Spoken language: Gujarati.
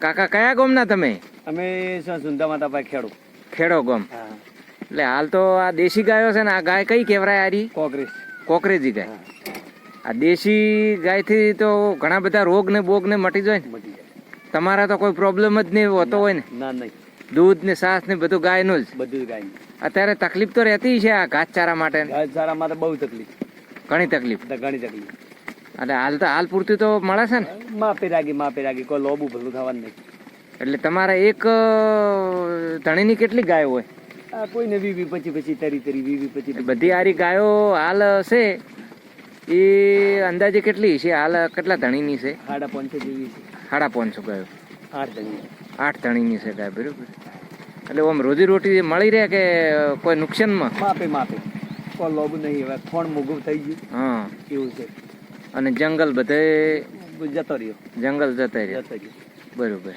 કાકા કયા ગામના તમે? અમે સુંદા માતા પાસે ખેડો ગામ. એટલે હાલ તો આ દેશી ગાયો છે ને, આ ગાય કઈ કહેવાય? આરી કોકરેજી ગાય. આ દેશી ગાયથી તો ઘણા બધા રોગ ને બોગ ને મટી જાય ને. તમારા તો કોઈ પ્રોબ્લેમ જ નહીં હોતો હોય ને? ના, નહીં. દૂધ ને છાસ ને બધું ગાયનું જ? બધું ગાય. અત્યારે તકલીફ તો રહેતી છે આ ઘાસચારા માટે? ઘાસચારા માટે બહુ તકલીફ. ઘણી તકલીફ. એટલે હાલ પૂરતી તો મળે છે ને? માપે રાગી કોઈ લોબુ ભલું થવાનું નહીં. એટલે તમારે એક ધણીની કેટલી ગાયો હોય? કોઈને 20, 25, 30, બધી આરી ગાયો હાલ છે એ અંદાજે કેટલી છે હાલ? કેટલા ધણીની છે? 550 જેવી છે. 550 ગાયો. 8 ધણીની છે ગાય, બરોબર. એટલે આમ રોજી રોટી મળી રહે કે કોઈ નુકસાનમાં? માપે કોઈ લોબુ નહીં. હવે ખોણ મોઘું થઈ ગયું. હા, એવું છે. અને જંગલ બધે જતો રહ્યો. જંગલ જતા રહ્યો, બરોબર.